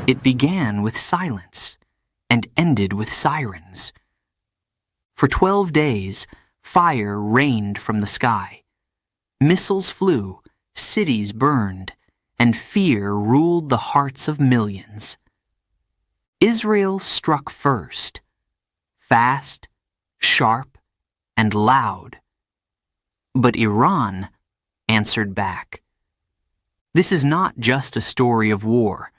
It began with silence and ended with sirens. For 12 days, fire rained from the sky. Missiles flew, cities burned, and fear ruled the hearts of millions. Israel struck first, fast, sharp, and loud. But Iran answered back. This is not just a story of war.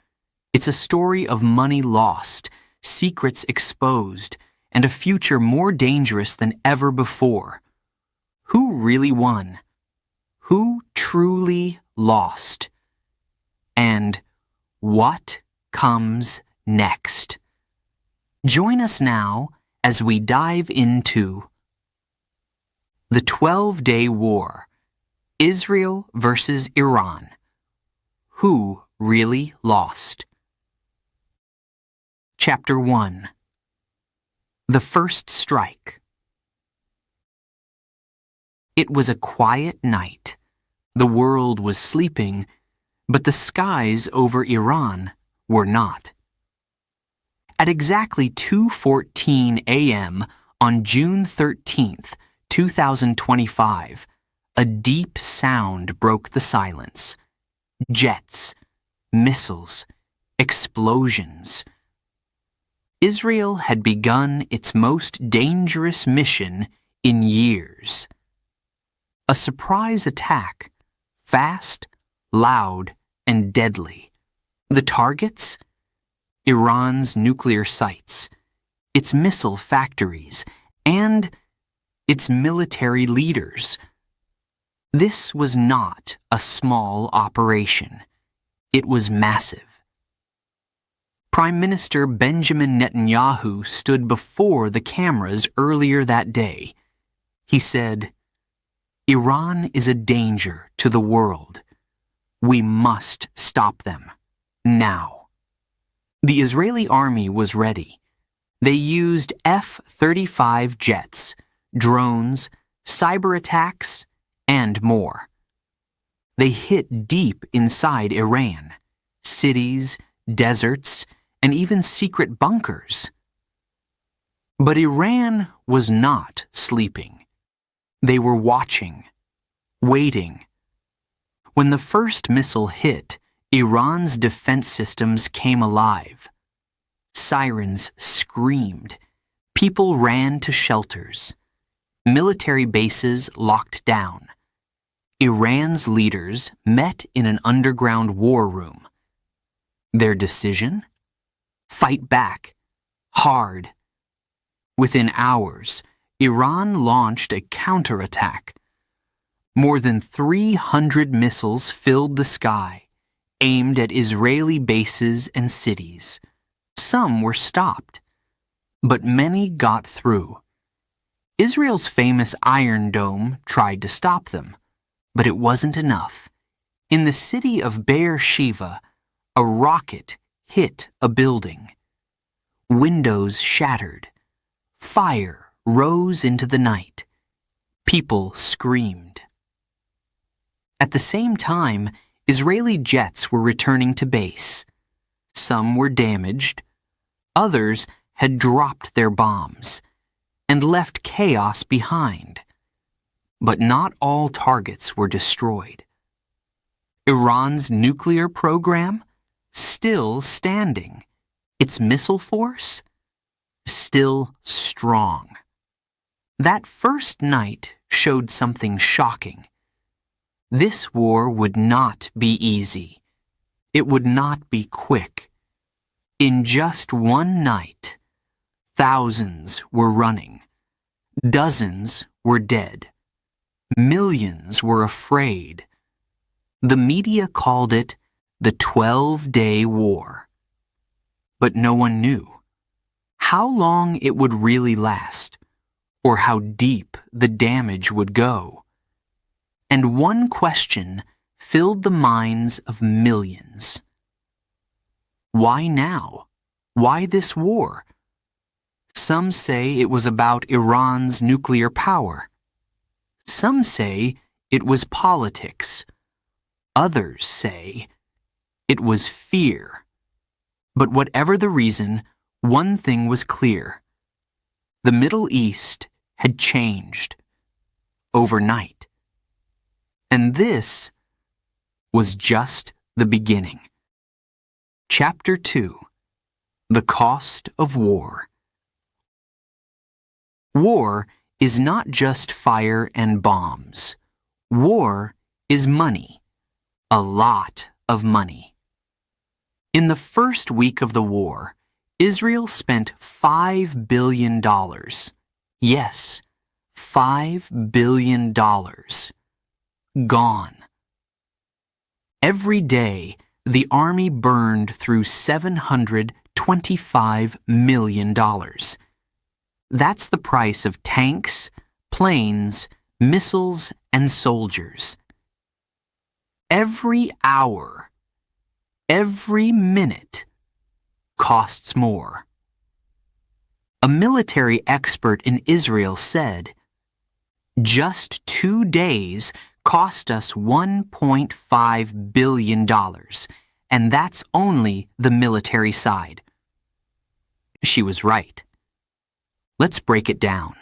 It's a story of money lost, secrets exposed, and a future more dangerous than ever before. Who really won? Who truly lost? And what comes next? Join us now as we dive into the 12-Day War, Israel versus Iran. Who really lost? Chapter 1. The First Strike. It was a quiet night. The world was sleeping, but the skies over Iran were not. At exactly 2:14 a.m. on June 13th, 2025, a deep sound broke the silence. Jets, missiles, explosions. Israel had begun its most dangerous mission in years. A surprise attack, fast, loud, and deadly. The targets? Iran's nuclear sites, its missile factories, and its military leaders. This was not a small operation. It was massive. Prime Minister Benjamin Netanyahu stood before the cameras earlier that day. He said, "Iran is a danger to the world. We must stop them, now." The Israeli army was ready. They used F-35 jets, drones, cyber attacks, and more. They hit deep inside Iran, cities, deserts, and even secret bunkers. But Iran was not sleeping. They were watching, waiting. When the first missile hit, Iran's defense systems came alive. Sirens screamed. People ran to shelters. Military bases locked down. Iran's leaders met in an underground war room. Their decision? Fight back. Hard. Within hours, Iran launched a counterattack. More than 300 missiles filled the sky, aimed at Israeli bases and cities. Some were stopped, but many got through. Israel's famous Iron Dome tried to stop them, but it wasn't enough. In the city of Beersheba, a rocket hit a building. Windows shattered. Fire rose into the night. People screamed. At the same time, Israeli jets were returning to base. Some were damaged. Others had dropped their bombs and left chaos behind. But not all targets were destroyed. Iran's nuclear program? Still standing. Its missile force? Still strong. That first night showed something shocking. This war would not be easy. It would not be quick. In just one night, thousands were running. Dozens were dead. Millions were afraid. The media called it the 12-Day War. But no one knew how long it would really last, or how deep the damage would go. And one question filled the minds of millions. Why now? Why this war? Some say it was about Iran's nuclear power. Some say it was politics. Others say it was fear. But whatever the reason, one thing was clear. The Middle East had changed overnight. And this was just the beginning. Chapter 2: The Cost of War. War is not just fire and bombs. War is money. A lot of money. In the first week of the war, Israel spent $5 billion. Yes, $5 billion. Gone. Every day, the army burned through $725 million. That's the price of tanks, planes, missiles, and soldiers. Every hour, every minute, costs more. A military expert in Israel said, "Just 2 days cost us $1.5 billion, and that's only the military side." She was right. Let's break it down.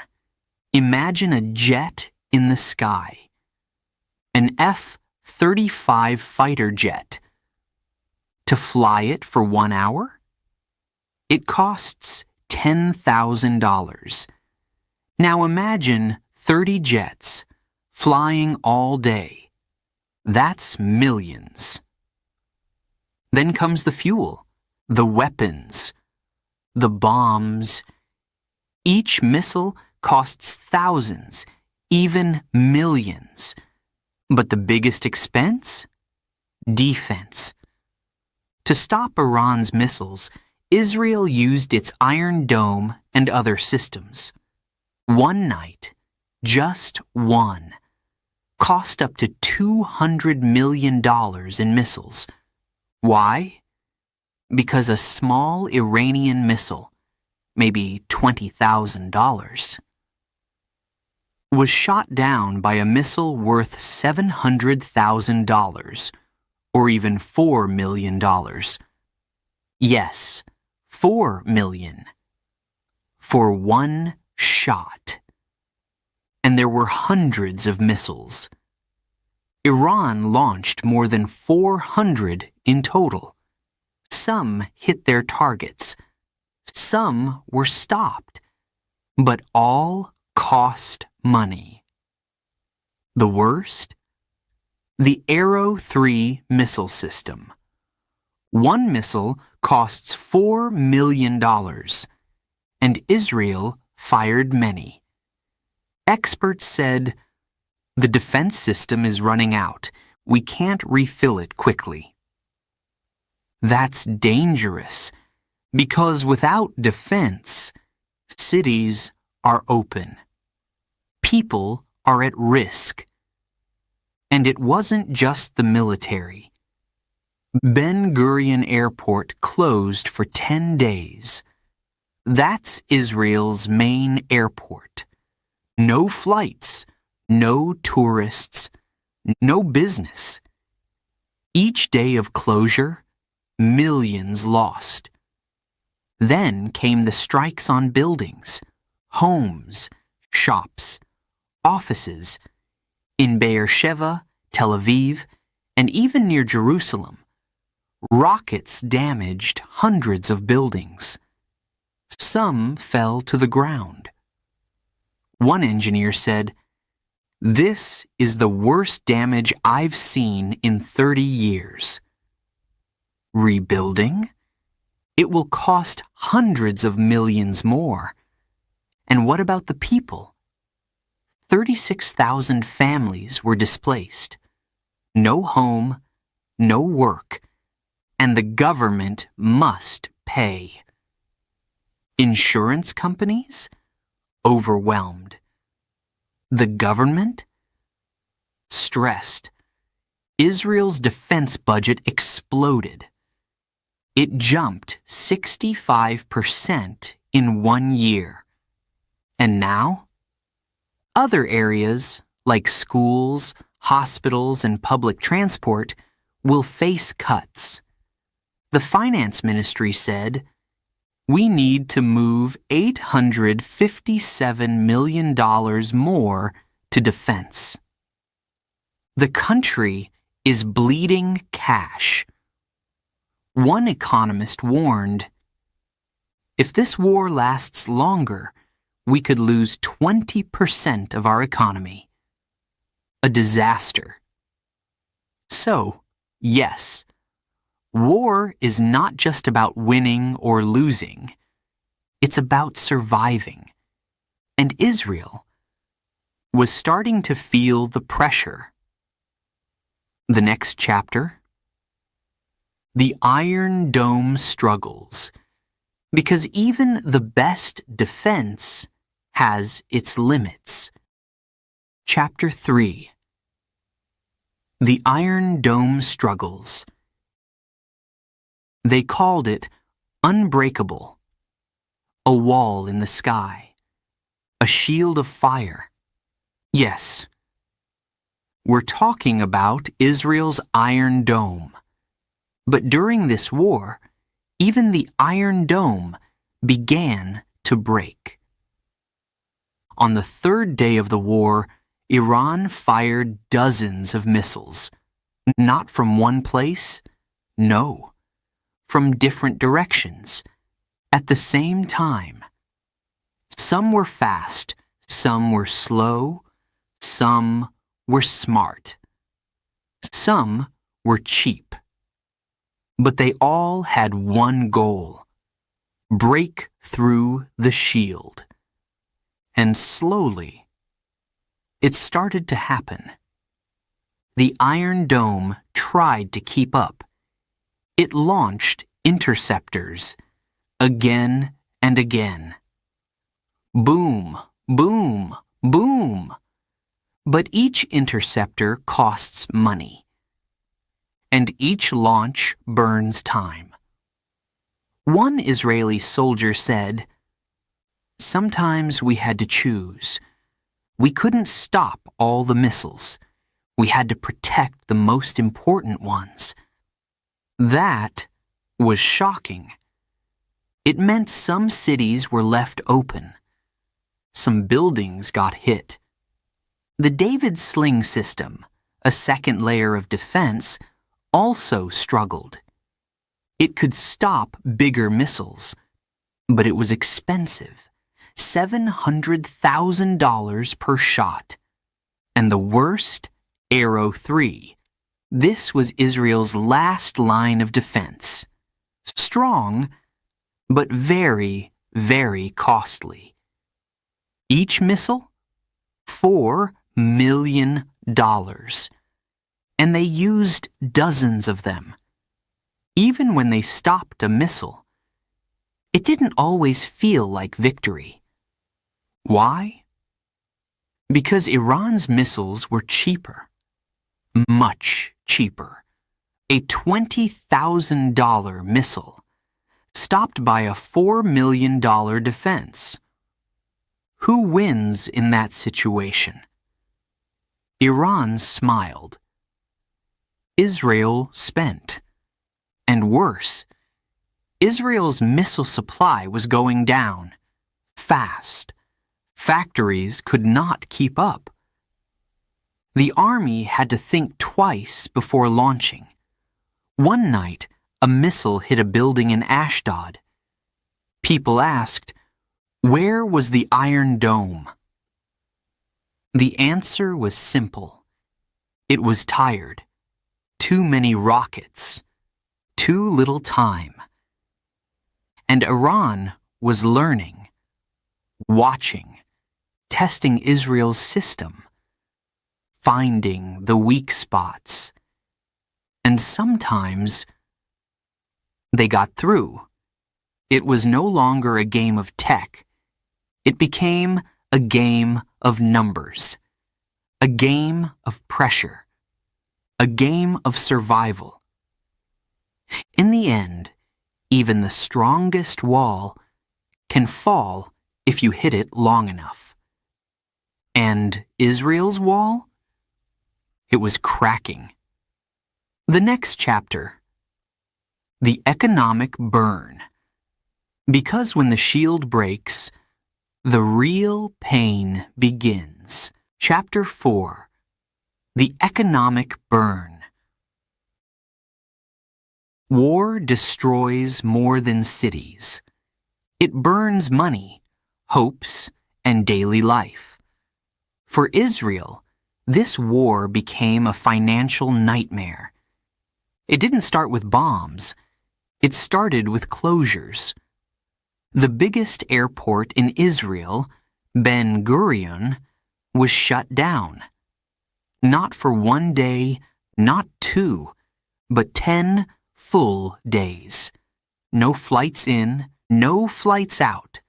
Imagine a jet in the sky. An F-35 fighter jet. To fly it for 1 hour? It costs $10,000. Now imagine 30 jets flying all day. That's millions. Then comes the fuel, the weapons, the bombs. Each missile costs thousands, even millions. But the biggest expense? Defense. To stop Iran's missiles, Israel used its Iron Dome and other systems. One night, just one, cost up to $200 million in missiles. Why? Because a small Iranian missile, maybe $20,000, was shot down by a missile worth $700,000, or even $4 million. Yes, $4 million. For one shot. And there were hundreds of missiles. Iran launched more than 400 in total. Some hit their targets. Some were stopped. But all cost money. The worst? The Arrow 3 missile system. One missile costs $4 million, and Israel fired many. Experts said, "The defense system is running out. We can't refill it quickly." That's dangerous, because without defense, cities are open. People are at risk. And it wasn't just the military. Ben Gurion Airport closed for 10 days. That's Israel's main airport. No flights, no tourists, no business. Each day of closure, millions lost. Then came the strikes on buildings, homes, shops, offices, in Beersheba, Tel Aviv, and even near Jerusalem. Rockets damaged hundreds of buildings. Some fell to the ground. One engineer said, "This is the worst damage I've seen in 30 years." Rebuilding? It will cost hundreds of millions more. And what about the people? 36,000 families were displaced. No home, no work, and the government must pay. Insurance companies? Overwhelmed. The government? Stressed. Israel's defense budget exploded. It jumped 65% in 1 year. And now? Other areas, like schools, hospitals, and public transport, will face cuts. The finance ministry said, "We need to move $857 million more to defense." The country is bleeding cash. One economist warned, "If this war lasts longer, we could lose 20% of our economy." A disaster. So, yes, war is not just about winning or losing. It's about surviving. And Israel was starting to feel the pressure. The next chapter. The Iron Dome struggles, because even the best defense has its limits. Chapter 3. The Iron Dome struggles. They called it unbreakable, a wall in the sky, a shield of fire. Yes, we're talking about Israel's Iron Dome. But during this war, even the Iron Dome began to break. On the third day of the war, Iran fired dozens of missiles. Not from one place, no, from different directions, at the same time. Some were fast, some were slow, some were smart. Some were cheap. But they all had one goal: break through the shield. And slowly, it started to happen. The Iron Dome tried to keep up. It launched interceptors again and again. Boom, boom, boom. But each interceptor costs money. And each launch burns time. One Israeli soldier said, "Sometimes we had to choose. We couldn't stop all the missiles. We had to protect the most important ones." That was shocking. It meant some cities were left open. Some buildings got hit. The David sling system, a second layer of defense, also struggled. It could stop bigger missiles, but it was expensive, $700,000 per shot. And the worst, Arrow 3. This was Israel's last line of defense. Strong, but very, very costly. Each missile? $4 million. And they used dozens of them. Even when they stopped a missile, it didn't always feel like victory. Why? Because Iran's missiles were cheaper. Much cheaper. A $20,000 missile stopped by a $4 million defense. Who wins in that situation? Iran smiled. Israel spent. And worse, Israel's missile supply was going down, fast. Factories could not keep up. The army had to think twice before launching. One night, a missile hit a building in Ashdod. People asked, where was the Iron Dome? The answer was simple. It was tired. Too many rockets. Too little time. And Iran was learning, watching, testing Israel's system, finding the weak spots. And sometimes they got through. It was no longer a game of tech. It became a game of numbers, a game of pressure, a game of survival. In the end, even the strongest wall can fall if you hit it long enough. And Israel's wall? It was cracking. The next chapter. The economic burn. Because when the shield breaks, the real pain begins. Chapter 4. The economic burn. War destroys more than cities. It burns money, hopes, and daily life. For Israel, this war became a financial nightmare. It didn't start with bombs. It started with closures. The biggest airport in Israel, Ben Gurion, was shut down. Not for 1 day, not 2, but 10 full days. No flights in, no flights out.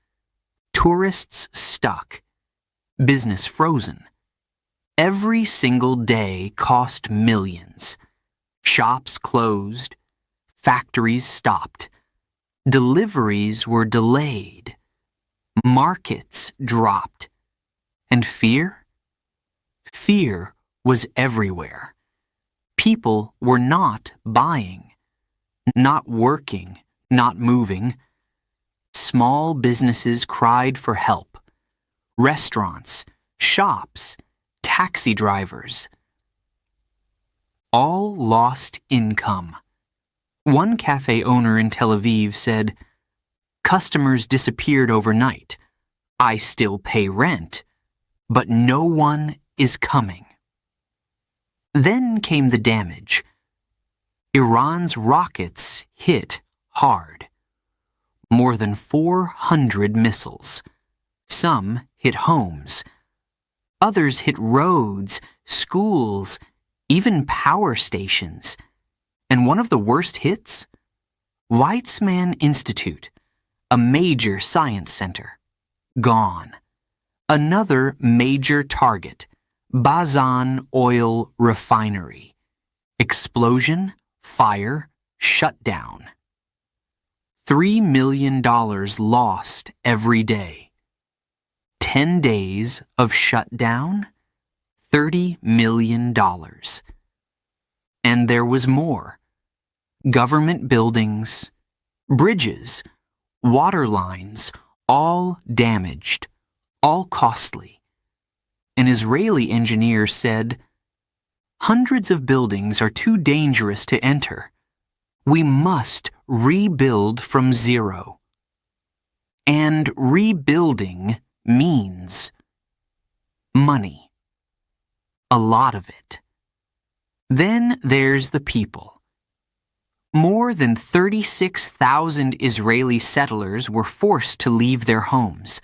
Tourists stuck. Business frozen. Every single day cost millions. Shops closed. Factories stopped. Deliveries were delayed. Markets dropped. And fear? Fear was everywhere. People were not buying, not working, not moving. Small businesses cried for help. Restaurants, shops, taxi drivers. All lost income. One cafe owner in Tel Aviv said, "Customers disappeared overnight. I still pay rent, but no one is coming." Then came the damage. Iran's rockets hit hard. More than 400 missiles. Some hit homes. Others hit roads, schools, even power stations. And one of the worst hits? Weizmann Institute, a major science center. Gone. Another major target, Bazan Oil Refinery. Explosion, fire, shutdown. $3 million lost every day. 10 days of shutdown, $30 million. And there was more. Government buildings, bridges, water lines, all damaged, all costly. An Israeli engineer said, "Hundreds of buildings are too dangerous to enter. We must rebuild from zero." And rebuilding means money. A lot of it. Then there's the people. More than 36,000 Israeli settlers were forced to leave their homes.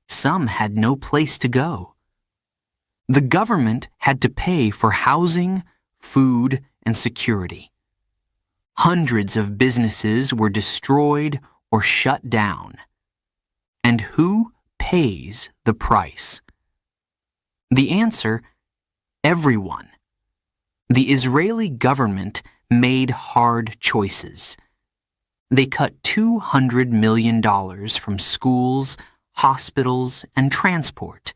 Some had no place to go. The government had to pay for housing, food, and security. Hundreds of businesses were destroyed or shut down. And who pays the price? The answer: everyone. The Israeli government made hard choices. They cut $200 million from schools, hospitals, and transport,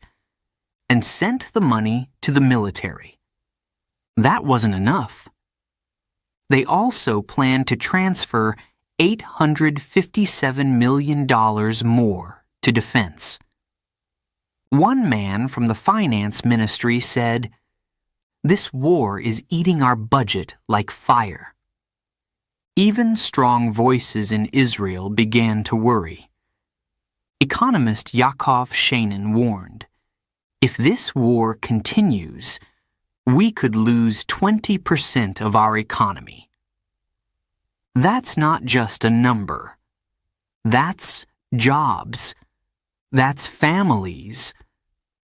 and sent the money to the military. That wasn't enough. They also planned to transfer $857 million more to defense. One man from the finance ministry said, "This war is eating our budget like fire." Even strong voices in Israel began to worry. Economist Yaakov Sheinin warned, "If this war continues, we could lose 20% of our economy." That's not just a number. That's jobs. That's families.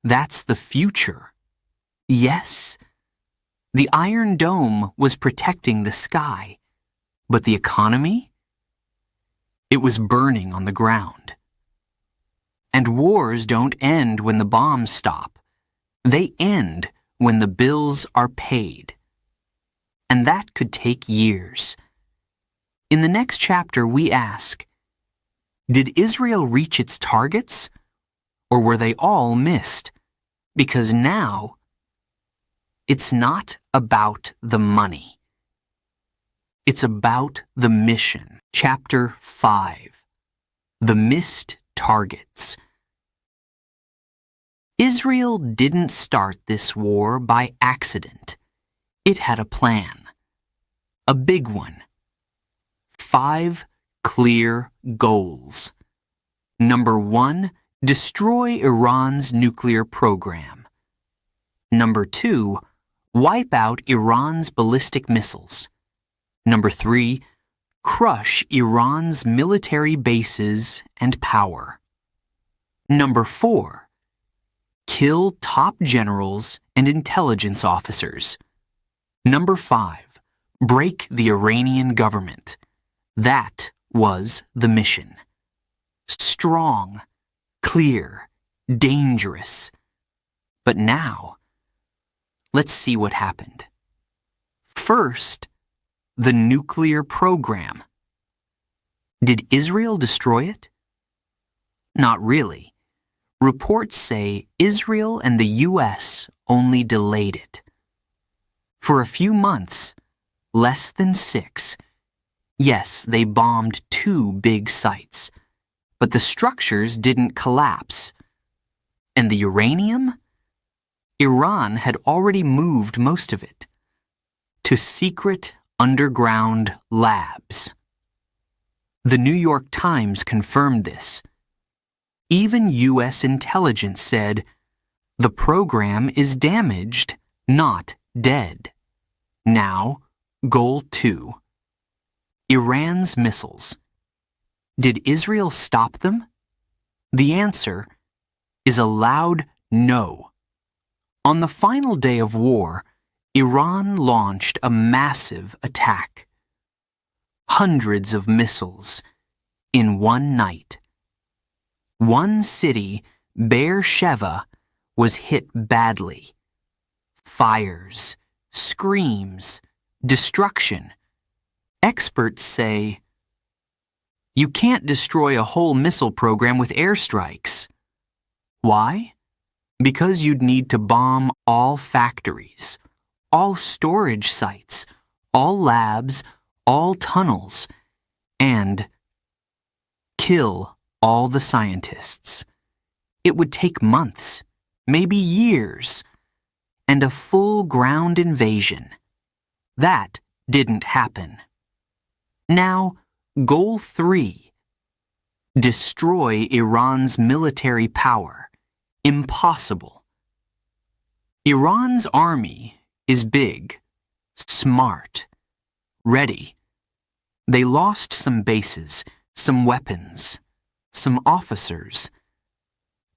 That's the future. Yes, the Iron Dome was protecting the sky, but the economy? It was burning on the ground. And wars don't end when the bombs stop. They end when the bills are paid. And that could take years. In the next chapter, we ask, did Israel reach its targets? Or were they all missed? Because now, it's not about the money. It's about the mission. Chapter 5. The Missed Targets. Israel didn't start this war by accident. It had a plan. A big one. 5 clear goals. Number 1, destroy Iran's nuclear program. Number 2, wipe out Iran's ballistic missiles. Number 3, crush Iran's military bases and power. Number 4, kill top generals and intelligence officers. Number 5, break the Iranian government. That was the mission. Strong, clear, dangerous. But now, let's see what happened. First, the nuclear program. Did Israel destroy it? Not really. Reports say Israel and the U.S. only delayed it. For a few months, less than 6, yes, they bombed 2 big sites, but the structures didn't collapse. And the uranium? Iran had already moved most of it to secret underground labs. The New York Times confirmed this. Even U.S. intelligence said, the program is damaged, not dead. Now, Goal 2. Iran's missiles. Did Israel stop them? The answer is a loud no. On the final day of war, Iran launched a massive attack. Hundreds of missiles in one night. One city, Beersheba, was hit badly. Fires, screams, destruction. Experts say, you can't destroy a whole missile program with airstrikes. Why? Because you'd need to bomb all factories, all storage sites, all labs, all tunnels, and kill all the scientists. It would take months, maybe years, and a full ground invasion. That didn't happen. Now, Goal 3. Destroy Iran's military power. Impossible. Iran's army is big, smart, ready. They lost some bases, some weapons, some officers,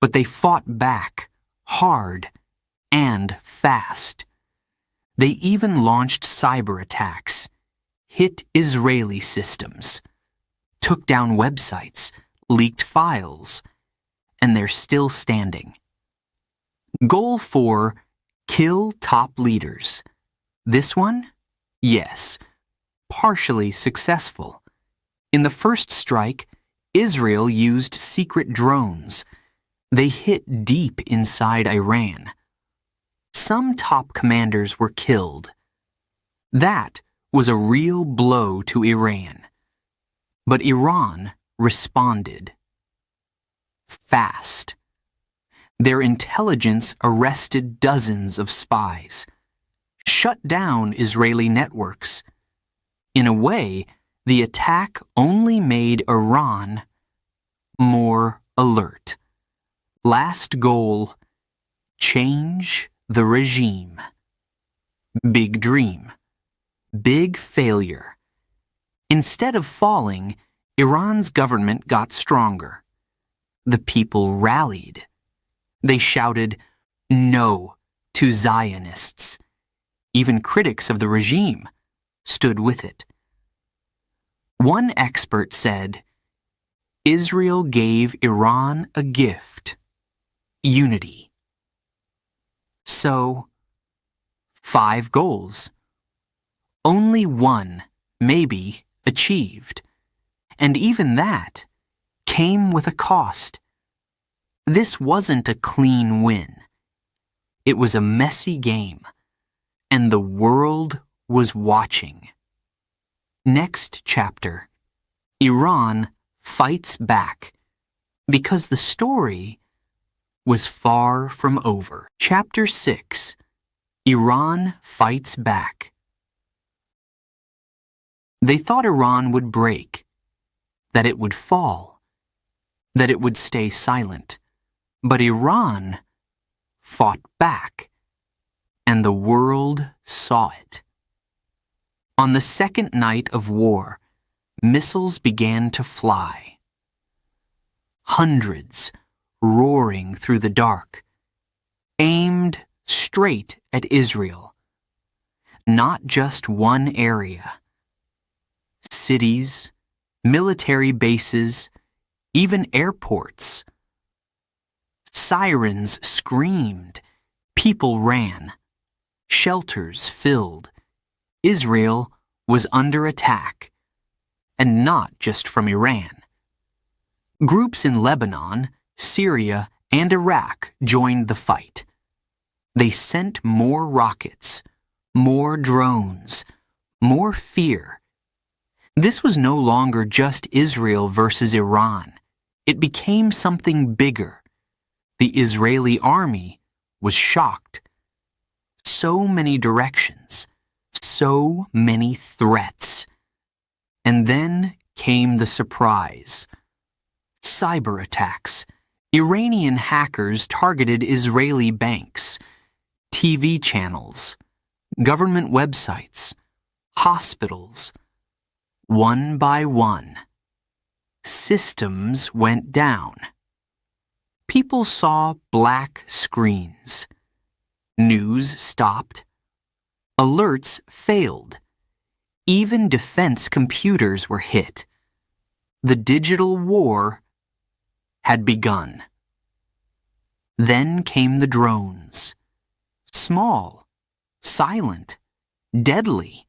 but they fought back hard and fast. They even launched cyber attacks, hit Israeli systems, took down websites, leaked files, and they're still standing. Goal 4, kill top leaders. This one? Yes, partially successful. In the first strike, Israel used secret drones. They hit deep inside Iran. Some top commanders were killed. That was a real blow to Iran. But Iran responded. Fast. Their intelligence arrested dozens of spies, shut down Israeli networks. In a way, the attack only made Iran more alert. Last goal, change the regime. Big dream. Big failure. Instead of falling, Iran's government got stronger. The people rallied. They shouted, no to Zionists. Even critics of the regime stood with it. One expert said, Israel gave Iran a gift, unity. So, 5 goals. Only 1, maybe, achieved. And even that came with a cost. This wasn't a clean win. It was a messy game, and the world was watching. Next chapter. Iran fights back because the story was far from over. Chapter 6. Iran fights back. They thought Iran would break, that it would fall, that it would stay silent. But Iran fought back, and the world saw it. On the second night of war, missiles began to fly. Hundreds roaring through the dark, aimed straight at Israel. Not just one area. Cities, military bases, even airports. Sirens screamed. People ran. Shelters filled. Israel was under attack. And not just from Iran. Groups in Lebanon, Syria, and Iraq joined the fight. They sent more rockets, more drones, more fear. This was no longer just Israel versus Iran. It became something bigger. The Israeli army was shocked. So many directions, so many threats. And then came the surprise. Cyber attacks. Iranian hackers targeted Israeli banks, TV channels, government websites, hospitals. One by one, systems went down. People saw black screens. News stopped. Alerts failed. Even defense computers were hit. The digital war had begun. Then came the drones. Small, silent, deadly.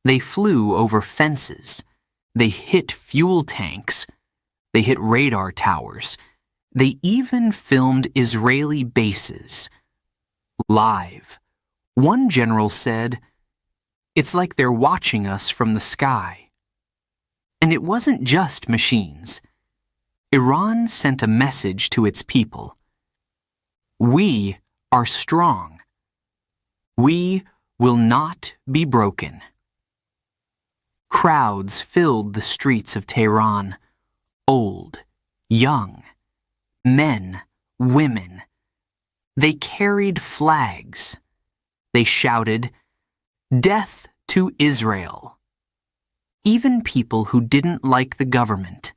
They flew over fences. They hit fuel tanks. They hit radar towers. They even filmed Israeli bases. Live. One general said, "It's like they're watching us from the sky." And it wasn't just machines. Iran sent a message to its people. We are strong. We will not be broken. Crowds filled the streets of Tehran, old, young, men, women. They carried flags. They shouted, "Death to Israel." Even people who didn't like the government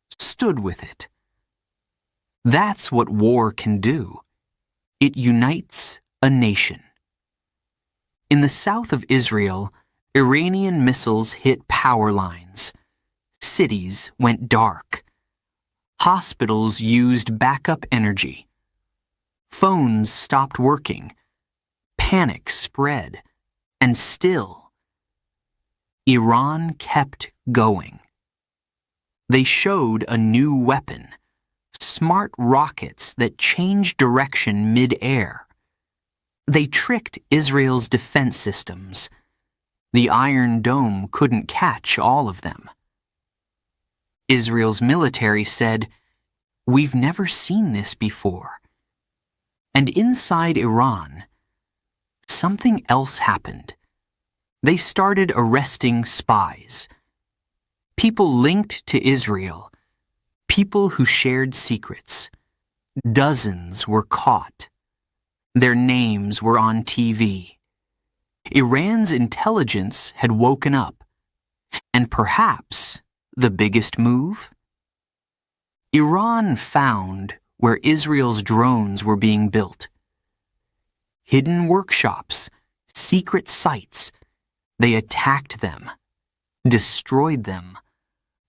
stood with it. That's what war can do. It unites a nation. In the south of Israel, Iranian missiles hit power lines. Cities went dark. Hospitals used backup energy. Phones stopped working. Panic spread. And still, Iran kept going. They showed a new weapon, smart rockets that changed direction mid-air. They tricked Israel's defense systems. The Iron Dome couldn't catch all of them. Israel's military said, "We've never seen this before." And inside Iran, something else happened. They started arresting spies. People linked to Israel. People who shared secrets. Dozens were caught. Their names were on TV. Iran's intelligence had woken up. And perhaps the biggest move? Iran found where Israel's drones were being built. Hidden workshops, secret sites. They attacked them, destroyed them.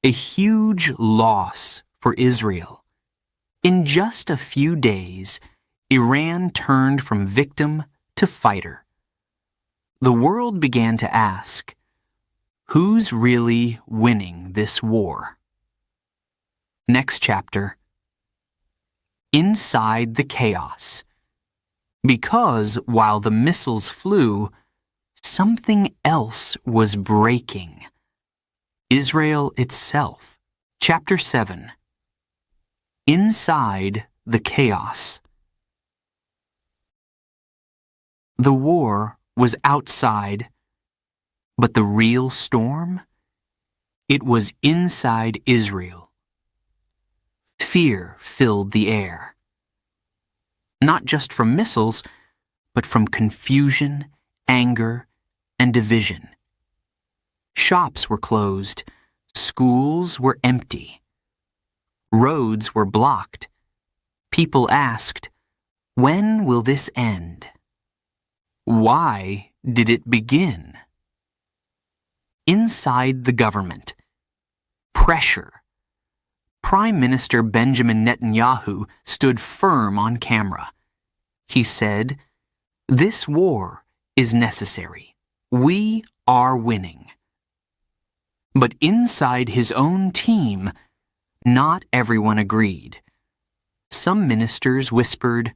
A huge loss for Israel. In just a few days, Iran turned from victim to fighter. The world began to ask, who's really winning this war? Next chapter. Inside the chaos. Because while the missiles flew, something else was breaking. Israel itself. Chapter 7. Inside the chaos. The war was outside, but the real storm? It was inside Israel. Fear filled the air. Not just from missiles, but from confusion, anger, and division. Shops were closed. Schools were empty. Roads were blocked. People asked, "When will this end? Why did it begin?" Inside the government. Pressure. Prime Minister Benjamin Netanyahu stood firm on camera. He said, "This war is necessary. We are winning." But inside his own team, not everyone agreed. Some ministers whispered,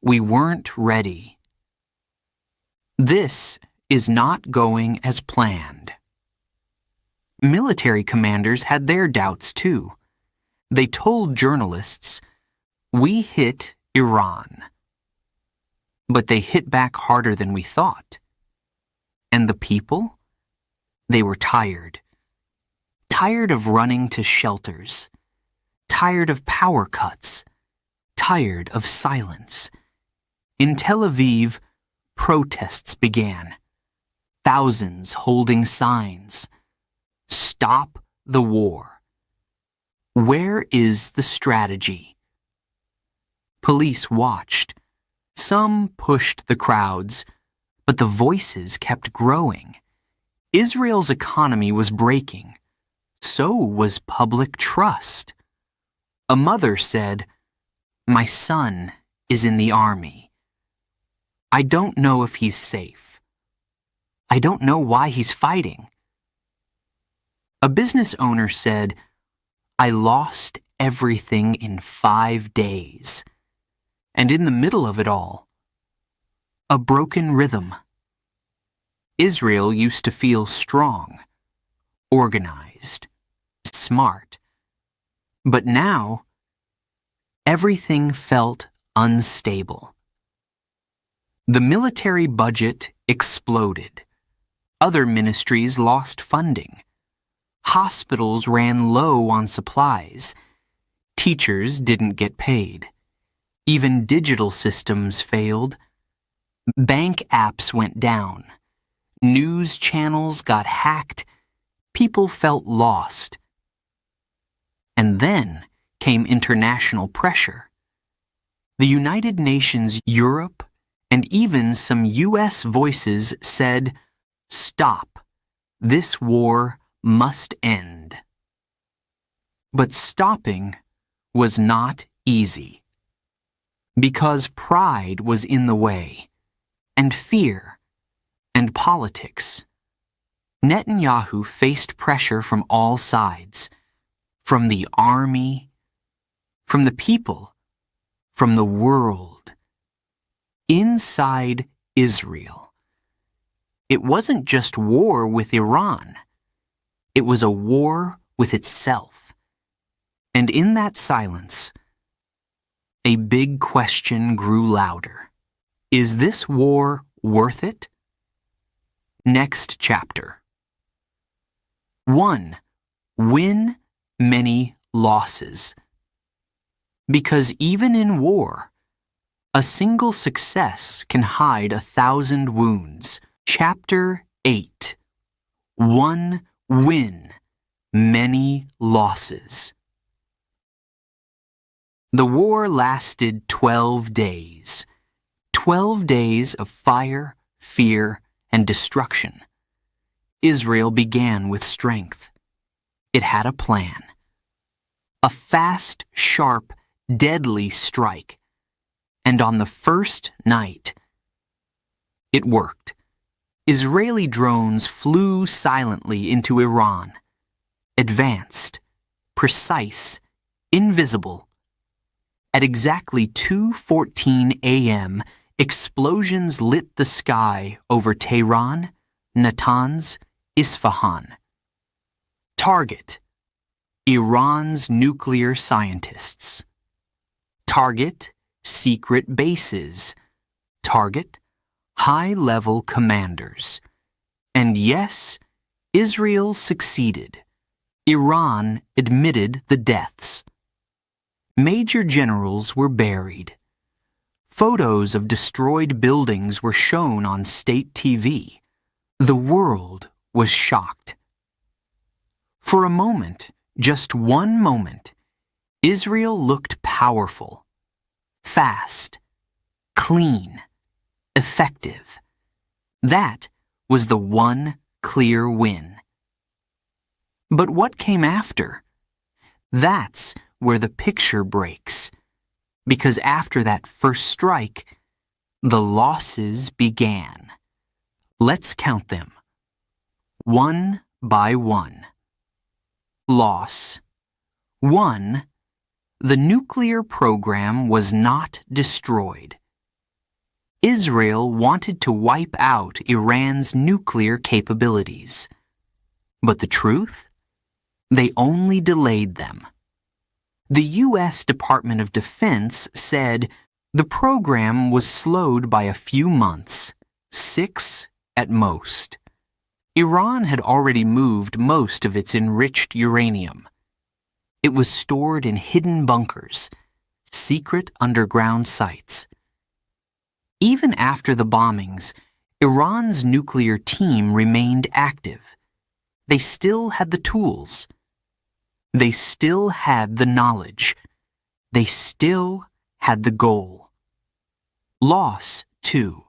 "We weren't ready." This is not going as planned. Military commanders had their doubts too. They told journalists, "We hit Iran." But they hit back harder than we thought. And the people? They were tired. Tired of running to shelters. Tired of power cuts. Tired of silence. In Tel Aviv, protests began. Thousands holding signs. Stop the war. Where is the strategy? Police watched. Some pushed the crowds, but the voices kept growing. Israel's economy was breaking. So was public trust. A mother said, "My son is in the army. I don't know if he's safe. I don't know why he's fighting." A business owner said, "I lost everything in 5 days." And in the middle of it all, a broken rhythm. Israel used to feel strong, organized, smart. But now, everything felt unstable. The military budget exploded. Other ministries lost funding. Hospitals ran low on supplies. Teachers didn't get paid. Even digital systems failed. Bank apps went down. News channels got hacked. People felt lost. And then came international pressure. The United Nations, Europe, and even some U.S. voices said, "Stop. This war must end." But stopping was not easy. Because pride was in the way, and fear, and politics. Netanyahu faced pressure from all sides, from the army, from the people, from the world. Inside Israel. It wasn't just war with Iran. It was a war with itself. And in that silence, a big question grew louder. Is this war worth it? Next chapter. 1. Win many losses. Because even in war, a single success can hide 1,000 wounds. Chapter 8. 1 win, many losses. The war lasted 12 days. 12 days of fire, fear, and destruction. Israel began with strength. It had a plan. A fast, sharp, deadly strike. And on the first night, it worked. Israeli drones flew silently into Iran. Advanced, precise, invisible. At exactly 2:14 a.m., explosions lit the sky over Tehran, Natanz, Isfahan. Target: Iran's nuclear scientists. Target: secret bases. Target: high-level commanders. And yes, Israel succeeded. Iran admitted the deaths. Major generals were buried. Photos of destroyed buildings were shown on state TV. The world was shocked. For a moment, just one moment, Israel looked powerful, fast, clean, effective. That was the one clear win. But what came after? That's where the picture breaks. Because after that first strike, the losses began. Let's count them. One by one. Loss. 1. The nuclear program was not destroyed. Israel wanted to wipe out Iran's nuclear capabilities. But the truth? They only delayed them. The U.S. Department of Defense said the program was slowed by a few months, 6 at most. Iran had already moved most of its enriched uranium. It was stored in hidden bunkers, secret underground sites. Even after the bombings, Iran's nuclear team remained active. They still had the tools. They still had the knowledge. They still had the goal. Loss, 2.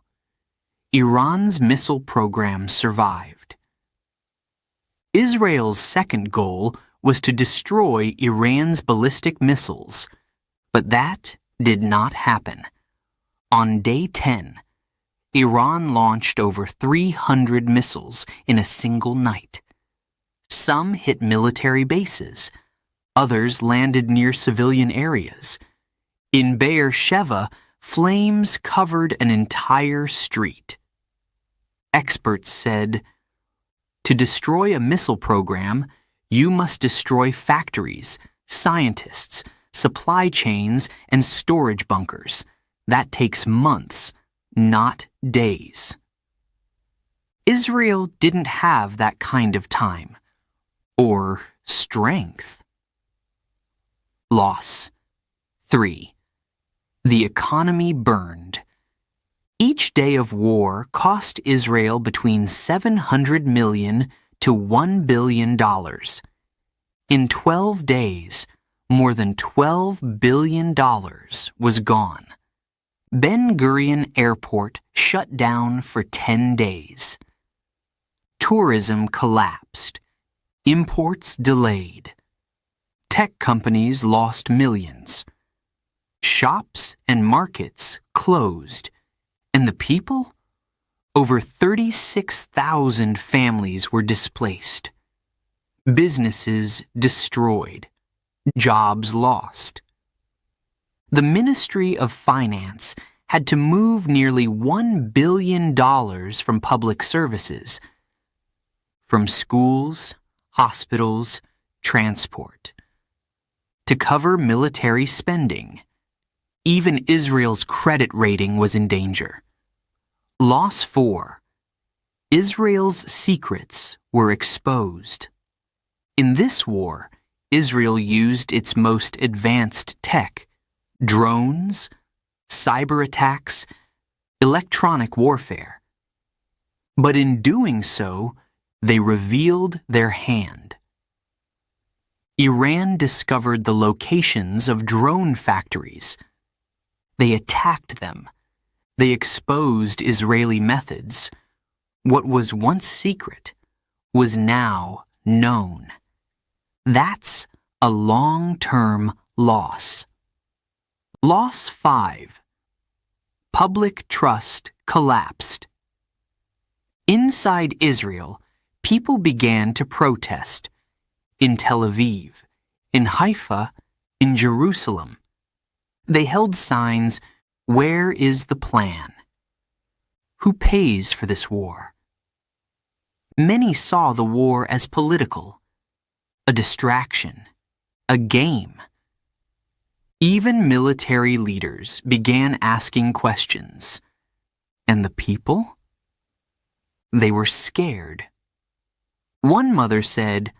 Iran's missile program survived. Israel's second goal was to destroy Iran's ballistic missiles, but that did not happen. On day 10, Iran launched over 300 missiles in a single night. Some hit military bases. Others landed near civilian areas. In Beersheba, flames covered an entire street. Experts said, to destroy a missile program, you must destroy factories, scientists, supply chains, and storage bunkers. That takes months, not days. Israel didn't have that kind of time. Or strength. Loss. 3. The economy burned. Each day of war cost Israel between $700 million to $1 billion. In 12 days, more than $12 billion was gone. Ben Gurion Airport shut down for 10 days. Tourism collapsed. Imports delayed. Tech companies lost millions. Shops and markets closed. And the people? Over 36,000 families were displaced. Businesses destroyed. Jobs lost. The Ministry of Finance had to move nearly $1 billion from public services, from schools, hospitals, transport, to cover military spending. Even Israel's credit rating was in danger. Loss 4. Israel's secrets were exposed. In this war, Israel used its most advanced tech, drones, cyber attacks, electronic warfare. But in doing so, they revealed their hand. Iran discovered the locations of drone factories. They attacked them. They exposed Israeli methods. What was once secret was now known. That's a long-term loss. Loss 5. Public trust collapsed. Inside Israel, people began to protest. In Tel Aviv, in Haifa, in Jerusalem. They held signs, "Where is the plan?" Who pays for this war? Many saw the war as political. a distraction, a game. Even military leaders began asking questions. And the people? They were scared. One mother said,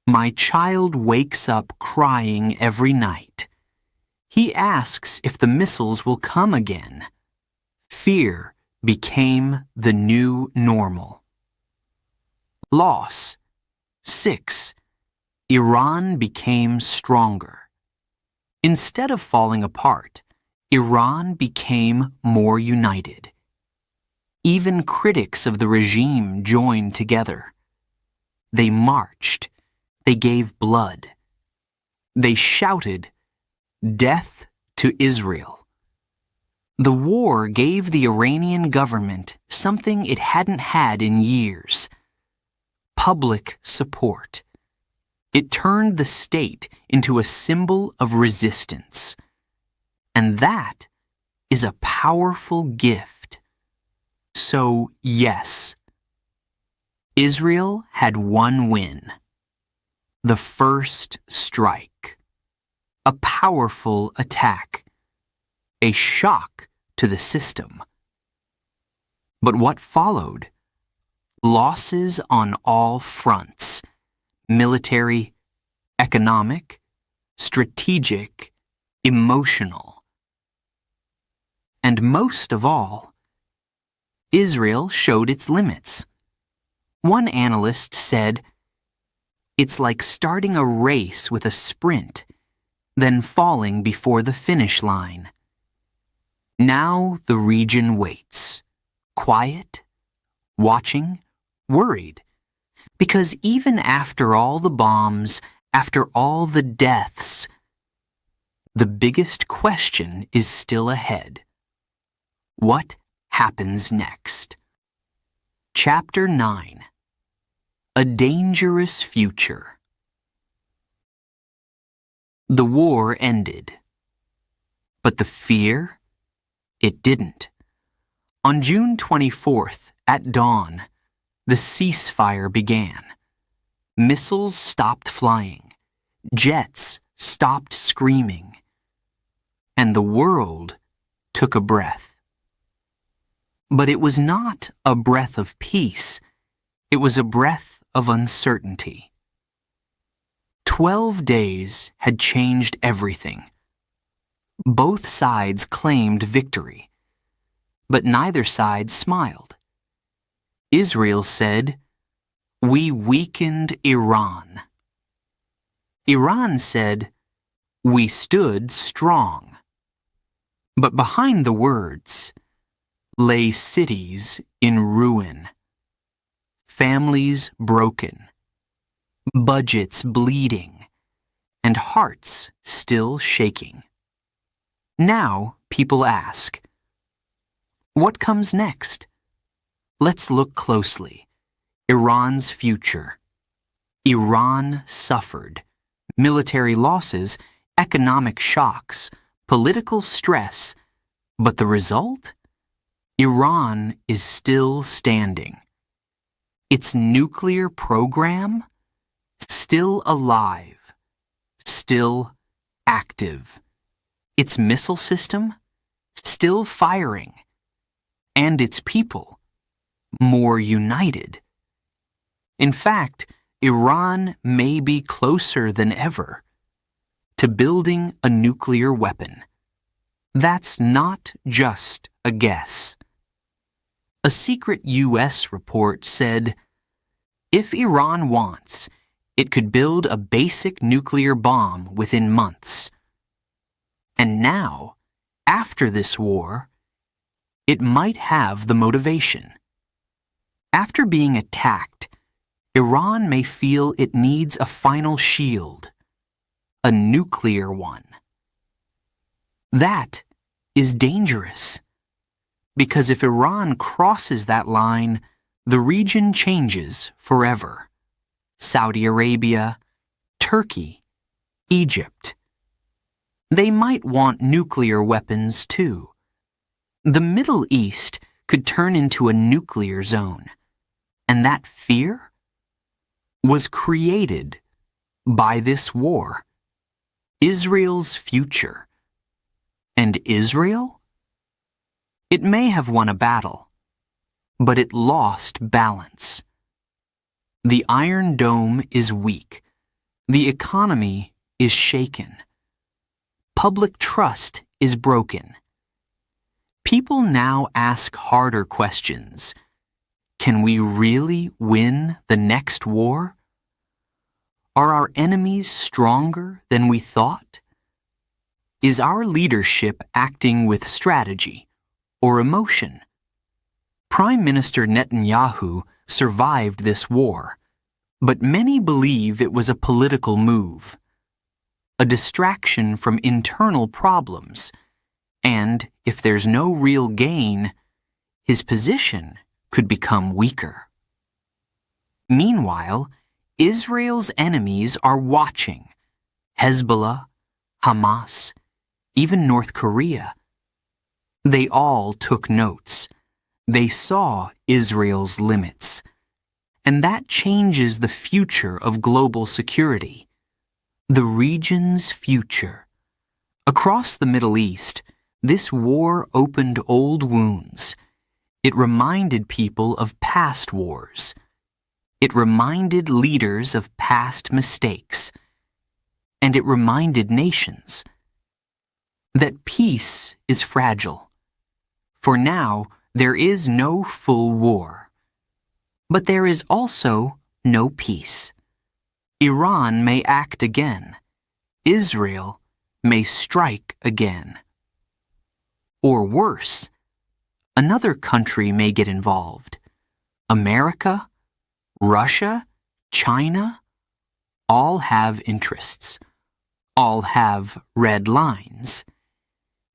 "My child wakes up crying every night. He asks if the missiles will come again." Fear became the new normal. Loss. 6. Iran became stronger. Instead of falling apart, Iran became more united. Even critics of the regime joined together. They marched. They gave blood. They shouted, "Death to Israel." The war gave the Iranian government something it hadn't had in years: public support. It turned the state into a symbol of resistance. And that is a powerful gift. So, yes, Israel had one win. The first strike. A powerful attack. A shock to the system. But what followed? Losses on all fronts: military, economic, strategic, emotional. And most of all, Israel showed its limits. One analyst said, "It's like starting a race with a sprint, then falling before the finish line." Now the region waits, quiet, watching, worried, because even after all the bombs, after all the deaths, the biggest question is still ahead. What happens next? Chapter 9. A Dangerous Future. The war ended. But the fear? It didn't. On June 24th, at dawn, the ceasefire began. Missiles stopped flying. Jets stopped screaming. And the world took a breath. But it was not a breath of peace. It was a breath of uncertainty. 12 days had changed everything. Both sides claimed victory, but neither side smiled. Israel said, "We weakened Iran." Iran said, "We stood strong." But behind the words lay cities in ruin, families broken, budgets bleeding, and hearts still shaking. Now people ask, what comes next? Let's look closely. Iran's future. Iran suffered. Military losses, economic shocks, political stress. But the result? Iran is still standing. Its nuclear program? Still alive. Still active. Its missile system? Still firing. And its people? More united. In fact, Iran may be closer than ever to building a nuclear weapon. That's not just a guess. A secret U.S. report said, if Iran wants, it could build a basic nuclear bomb within months. And now, after this war, it might have the motivation. After being attacked, Iran may feel it needs a final shield, a nuclear one. That is dangerous, because if Iran crosses that line, the region changes forever. Saudi Arabia, Turkey, Egypt. They might want nuclear weapons too. The Middle East could turn into a nuclear zone, and that fear was created by this war? Israel's future. And Israel? It may have won a battle, but it lost balance. The Iron Dome is weak. The economy is shaken. Public trust is broken. People now ask harder questions. Can we really win the next war? Are our enemies stronger than we thought? Is our leadership acting with strategy or emotion? Prime Minister Netanyahu survived this war, but many believe it was a political move, a distraction from internal problems, and if there's no real gain, his position could become weaker. Meanwhile, Israel's enemies are watching. Hezbollah, Hamas, even North Korea. They all took notes. They saw Israel's limits. And that changes the future of global security. The region's future. Across the Middle East, this war opened old wounds. It reminded people of past wars. It reminded leaders of past mistakes. And it reminded nations that peace is fragile. For now, there is no full war. But there is also no peace. Iran may act again. Israel may strike again. Or worse, another country may get involved. America, Russia, China, all have interests. All have red lines.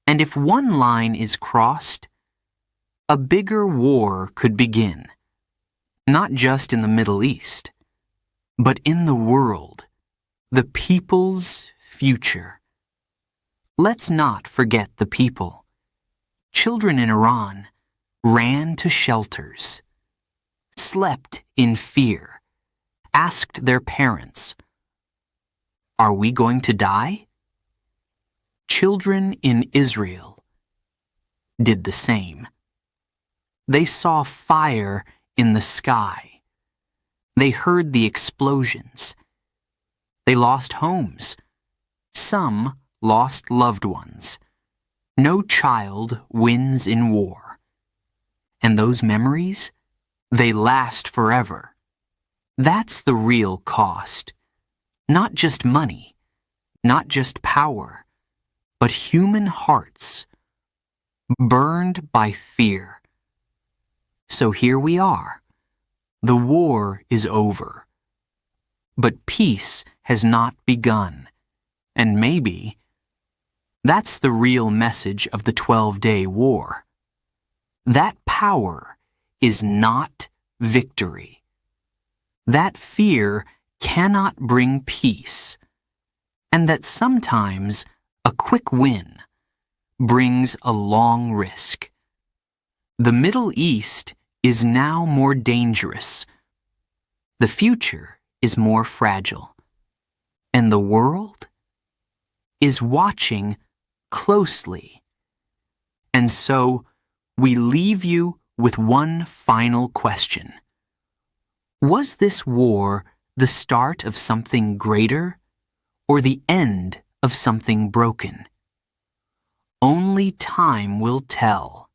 And if one line is crossed, a bigger war could begin. Not just in the Middle East, but in the world, the people's future. Let's not forget the people. Children in Iran ran to shelters, slept in fear, asked their parents, "Are we going to die?" Children in Israel did the same. They saw fire in the sky. They heard the explosions. They lost homes. Some lost loved ones. No child wins in war. And those memories, they last forever. That's the real cost. Not just money, not just power, but human hearts, burned by fear. So here we are. The war is over. But peace has not begun. And maybe that's the real message of the 12-day war. That power is not victory. That fear cannot bring peace. And that sometimes a quick win brings a long risk. The Middle East is now more dangerous. The future is more fragile. And the world is watching closely. And so we leave you with one final question. Was this war the start of something greater or the end of something broken? Only time will tell.